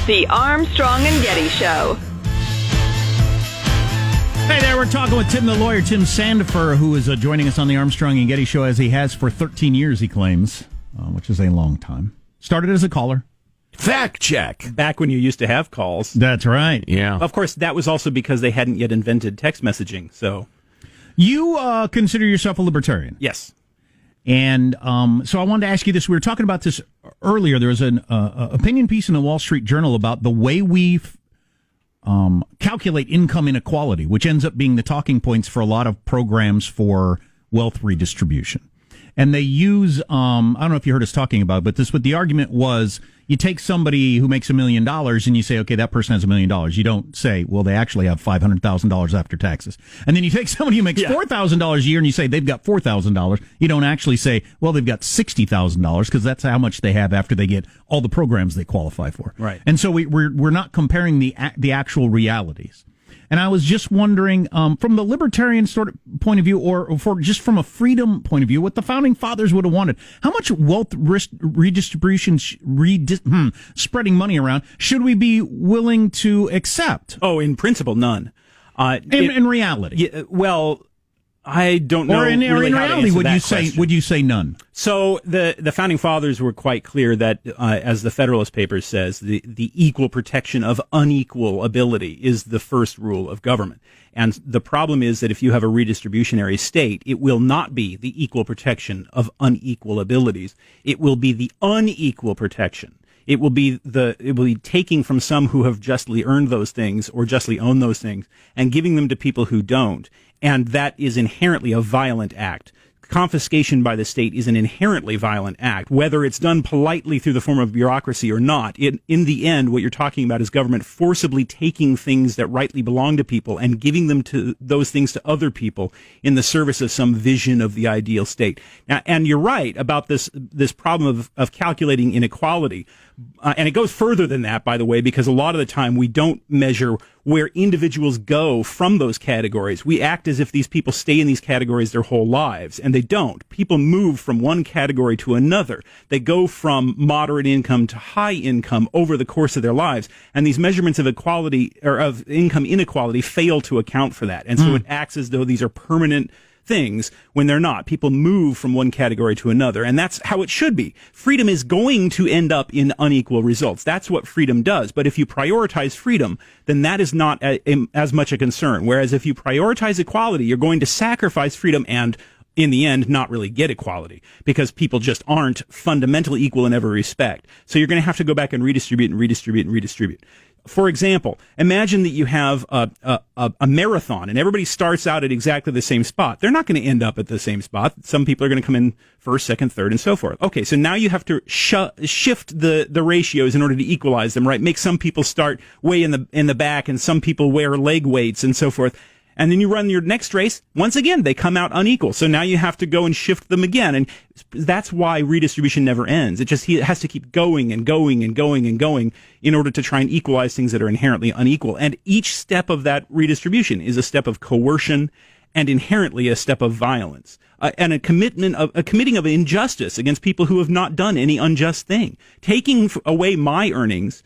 The Armstrong and Getty Show. Hey there, we're talking with Tim the lawyer, Tim Sandefur, who is joining us on the Armstrong and Getty Show, as he has for 13 years, he claims, which is a long time. Started as a caller. Fact check. Back when you used to have calls. That's right. Yeah. Of course, that was also because they hadn't yet invented text messaging. So, you consider yourself a libertarian. yes. And so I wanted to ask you this. We were talking about this earlier. There was an opinion piece in the Wall Street Journal about the way we calculate income inequality, which ends up being the talking points for a lot of programs for wealth redistribution. And they use, I don't know if you heard us talking about it, but the argument was, you take somebody who makes $1 million and you say, okay, that person has $1 million. You don't say, well, they actually have $500,000 after taxes. And then you take somebody who makes $4,000 a year and you say they've got $4,000. You don't actually say, well, they've got $60,000, because that's how much they have after they get all the programs they qualify for. Right. And so we're not comparing the actual realities. And I was just wondering, from the libertarian sort of point of view, or just from a freedom point of view, what the founding fathers would have wanted. How much wealth redistribution, spreading money around, should we be willing to accept? Oh, in principle, none. In reality, Yeah, well, I don't know. or in really how to reality, answer would you say none? So the founding fathers were quite clear that, as the Federalist Papers says, the equal protection of unequal ability is the first rule of government. And the problem is that if you have a redistributionary state, it will not be the equal protection of unequal abilities. It will be the unequal protection. It will be taking from some who have justly earned those things or justly own those things and giving them to people who don't. And that is inherently a violent act. Confiscation by the state is an inherently violent act, whether it's done politely through the form of bureaucracy or not. In the end, what you're talking about is government forcibly taking things that rightly belong to people and giving them to those things to other people in the service of some vision of the ideal state. Now, and you're right about this problem of calculating inequality. And it goes further than that, by the way, because a lot of the time we don't measure where individuals go from those categories. We act as if these people stay in these categories their whole lives, and they don't. People move from one category to another. They go from moderate income to high income over the course of their lives, and these measurements of equality or of income inequality fail to account for that. And so it acts as though these are permanent things when they're not. People move from one category to another, and that's how it should be. Freedom is going to end up in unequal results. That's what freedom does. But if you prioritize freedom, then that is not as much a concern. Whereas if you prioritize equality, you're going to sacrifice freedom and, in the end, not really get equality, because people just aren't fundamentally equal in every respect. So you're going to have to go back and redistribute and redistribute and redistribute. For example, imagine that you have a marathon and everybody starts out at exactly the same spot. They're not going to end up at the same spot. Some people are going to come in first, second, third, and so forth. Okay, so now you have to shift the ratios in order to equalize them, right? Make some people start way in the back and some people wear leg weights and so forth. And then you run your next race. Once again, they come out unequal. So now you have to go and shift them again. And that's why redistribution never ends. It has to keep going and going and going and going in order to try and equalize things that are inherently unequal. And each step of that redistribution is a step of coercion and inherently a step of violence. And a committing of injustice against people who have not done any unjust thing. Taking away my earnings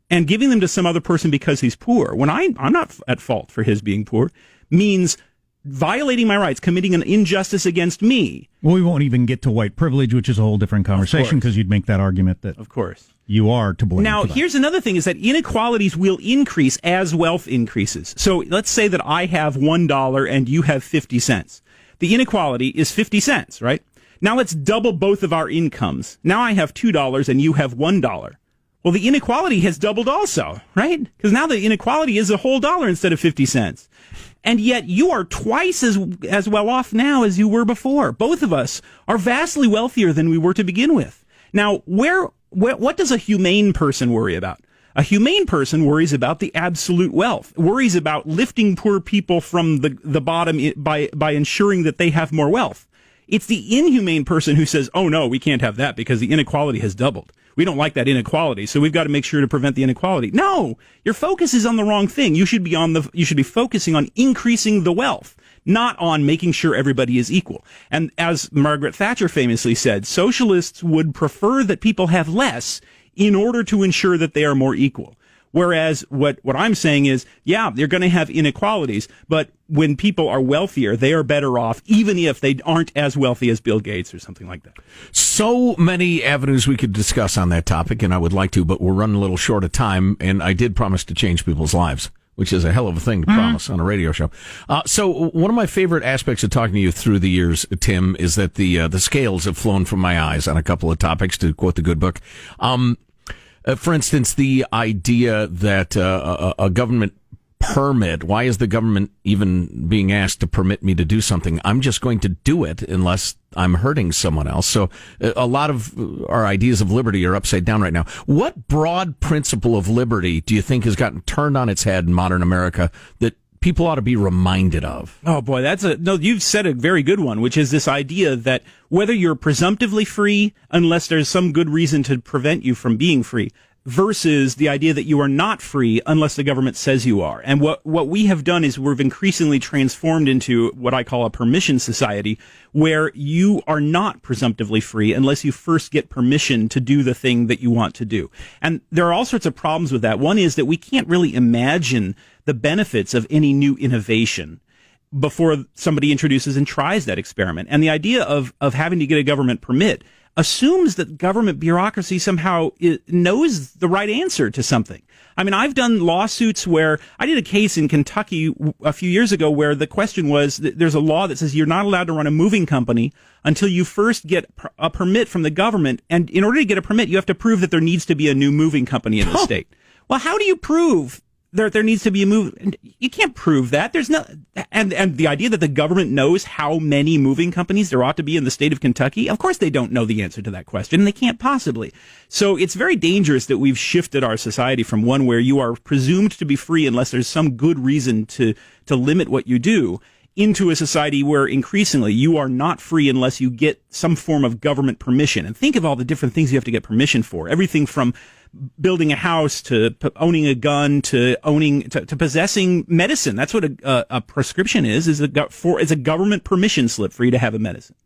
and giving them to some other person because he's poor, when I'm not at fault for his being poor, means violating my rights, committing an injustice against me. Well, we won't even get to white privilege, which is a whole different conversation, because you'd make that argument that, of course, you are to blame. Now, here's another thing, is that inequalities will increase as wealth increases. So let's say that I have $1 and you have 50 cents. The inequality is 50 cents, right? Now let's double both of our incomes. Now I have $2 and you have $1. Well, the inequality has doubled also, right? Because now the inequality is a whole dollar instead of 50 cents. And yet you are twice as well off now as you were before. Both of us are vastly wealthier than we were to begin with. Now, what does a humane person worry about? A humane person worries about the absolute wealth, worries about lifting poor people from the bottom by ensuring that they have more wealth. It's the inhumane person who says, oh no, we can't have that because the inequality has doubled. We don't like that inequality, so we've got to make sure to prevent the inequality. No, your focus is on the wrong thing. You should be focusing on increasing the wealth, not on making sure everybody is equal. And as Margaret Thatcher famously said, socialists would prefer that people have less in order to ensure that they are more equal. Whereas what I'm saying is, yeah, you're going to have inequalities, but when people are wealthier, they are better off, even if they aren't as wealthy as Bill Gates or something like that. So many avenues we could discuss on that topic, and I would like to, but we're running a little short of time, and I did promise to change people's lives, which is a hell of a thing to promise on a radio show. So one of my favorite aspects of talking to you through the years, Tim, is that the scales have flown from my eyes on a couple of topics, to quote the good book. For instance, the idea that a government permit, why is the government even being asked to permit me to do something? I'm just going to do it unless I'm hurting someone else. So a lot of our ideas of liberty are upside down right now. What broad principle of liberty do you think has gotten turned on its head in modern America that people ought to be reminded of? Oh boy, you've said a very good one, which is this idea that whether you're presumptively free, unless there's some good reason to prevent you from being free, versus the idea that you are not free unless the government says you are. And what we have done is we've increasingly transformed into what I call a permission society, where you are not presumptively free unless you first get permission to do the thing that you want to do. And there are all sorts of problems with that. One is that we can't really imagine the benefits of any new innovation before somebody introduces and tries that experiment. And the idea of having to get a government permit assumes that government bureaucracy somehow knows the right answer to something. I mean, I've done lawsuits where I did a case in Kentucky a few years ago where the question was that there's a law that says you're not allowed to run a moving company until you first get a permit from the government. And in order to get a permit, you have to prove that there needs to be a new moving company in the state. Well, how do you prove there needs to be a move? You can't prove that. There's no, and the idea that the government knows how many moving companies there ought to be in the state of Kentucky, of course they don't know the answer to that question, and they can't possibly. So it's very dangerous that we've shifted our society from one where you are presumed to be free unless there's some good reason to limit what you do, into a society where increasingly you are not free unless you get some form of government permission. And think of all the different things you have to get permission for. Everything from building a house to owning a gun to to possessing medicine. That's what a prescription is a government permission slip for you to have a medicine.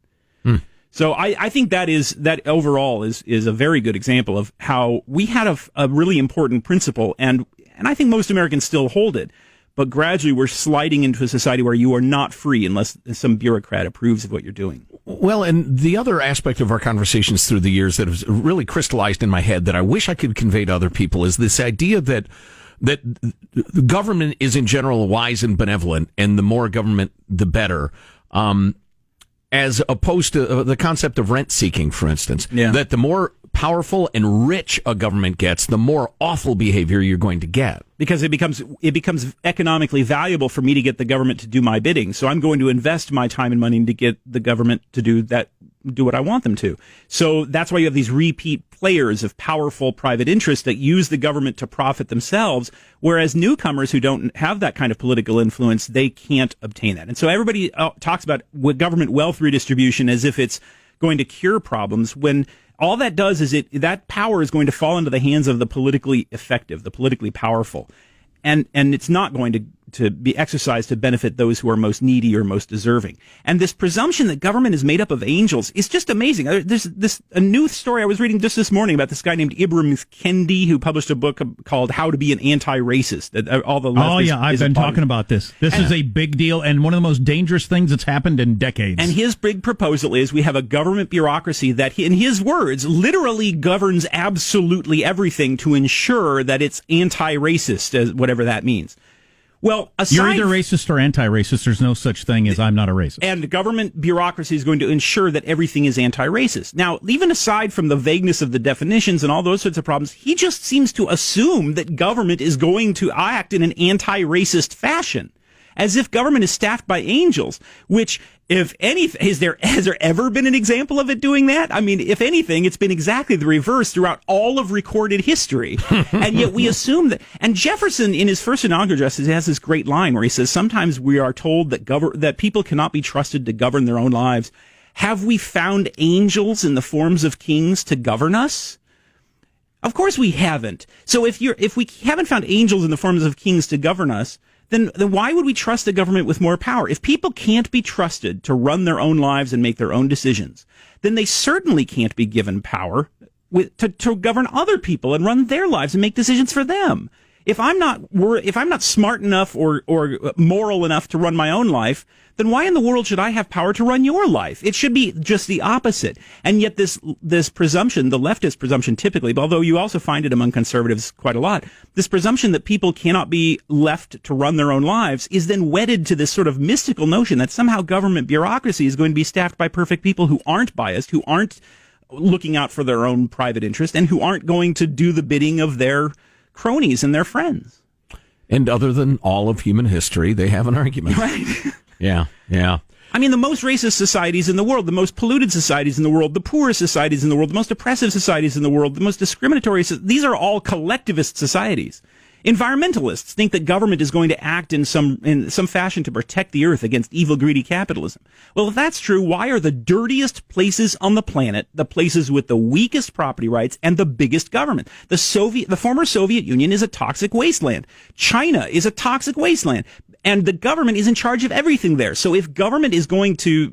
So I think that overall is a very good example of how we had a really important principle, and I think most Americans still hold it. But gradually we're sliding into a society where you are not free unless some bureaucrat approves of what you're doing. Well, and the other aspect of our conversations through the years that has really crystallized in my head that I wish I could convey to other people is this idea that the government is in general wise and benevolent, and the more government, the better. As opposed to the concept of rent seeking, for instance, that the more powerful and rich a government gets, the more awful behavior you're going to get. Because it becomes economically valuable for me to get the government to do my bidding. So I'm going to invest my time and money to get the government to do what I want them to. So that's why you have these repeat players of powerful private interests that use the government to profit themselves, whereas newcomers who don't have that kind of political influence, they can't obtain that. And so everybody talks about government wealth redistribution as if it's going to cure problems, when all that does is that power is going to fall into the hands of the politically effective, the politically powerful. And it's not going to be exercised to benefit those who are most needy or most deserving. And this presumption that government is made up of angels is just amazing. There's a new story I was reading just this morning about this guy named Ibram Kendi, who published a book called How to Be an Anti-Racist. All the left I've been talking about this. This is a big deal and one of the most dangerous things that's happened in decades. And his big proposal is we have a government bureaucracy that, in his words, literally governs absolutely everything to ensure that it's anti-racist, whatever that means. Well, you're either racist or anti-racist. There's no such thing as I'm not a racist. And government bureaucracy is going to ensure that everything is anti-racist. Now, even aside from the vagueness of the definitions and all those sorts of problems, he just seems to assume that government is going to act in an anti-racist fashion, as if government is staffed by angels, which, if anything, has there ever been an example of it doing that? I mean, if anything, it's been exactly the reverse throughout all of recorded history. And yet we assume that. And Jefferson, in his first inaugural address, has this great line where he says, sometimes we are told that people cannot be trusted to govern their own lives. Have we found angels in the forms of kings to govern us? Of course we haven't. So if we haven't found angels in the forms of kings to govern us, then why would we trust a government with more power? If people can't be trusted to run their own lives and make their own decisions, then they certainly can't be given power to govern other people and run their lives and make decisions for them. If I'm not smart enough or moral enough to run my own life, then why in the world should I have power to run your life? It should be just the opposite. And yet this presumption, the leftist presumption typically, although you also find it among conservatives quite a lot, this presumption that people cannot be left to run their own lives is then wedded to this sort of mystical notion that somehow government bureaucracy is going to be staffed by perfect people who aren't biased, who aren't looking out for their own private interest, and who aren't going to do the bidding of their cronies and their friends. And other than all of human history, they have an argument. Right. Yeah. I mean, the most racist societies in the world, the most polluted societies in the world, the poorest societies in the world, the most oppressive societies in the world, the most discriminatory, these are all collectivist societies. Environmentalists think that government is going to act in some fashion to protect the earth against evil, greedy capitalism. Well, if that's true, why are the dirtiest places on the planet the places with the weakest property rights and the biggest government? The former Soviet Union is a toxic wasteland. China is a toxic wasteland. And the government is in charge of everything there. So if government is going to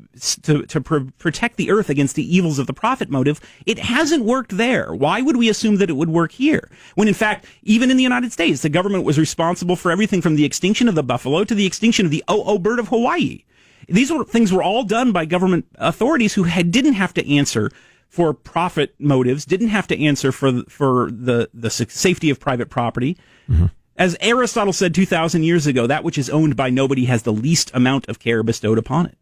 protect the earth against the evils of the profit motive, it hasn't worked there. Why would we assume that it would work here? When in fact, even in the United States, the government was responsible for everything from the extinction of the buffalo to the extinction of the bird of Hawaii. These things were all done by government authorities who didn't have to answer for profit motives, didn't have to answer for the safety of private property. Mm-hmm. As Aristotle said 2,000 years ago, that which is owned by nobody has the least amount of care bestowed upon it.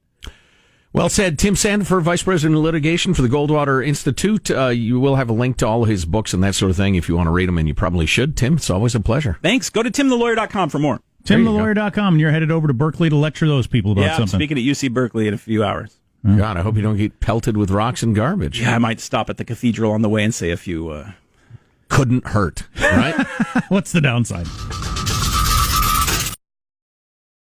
Well said. Tim Sandefur, Vice President of Litigation for the Goldwater Institute. You will have a link to all his books and that sort of thing if you want to read them, and you probably should. Tim, it's always a pleasure. Thanks. Go to timthelawyer.com for more. TimTheLawyer.com, and you're headed over to Berkeley to lecture those people about something. I'm speaking at UC Berkeley in a few hours. God, I hope you don't get pelted with rocks and garbage. Yeah, I might stop at the cathedral on the way and say a few... Couldn't hurt, right? What's the downside?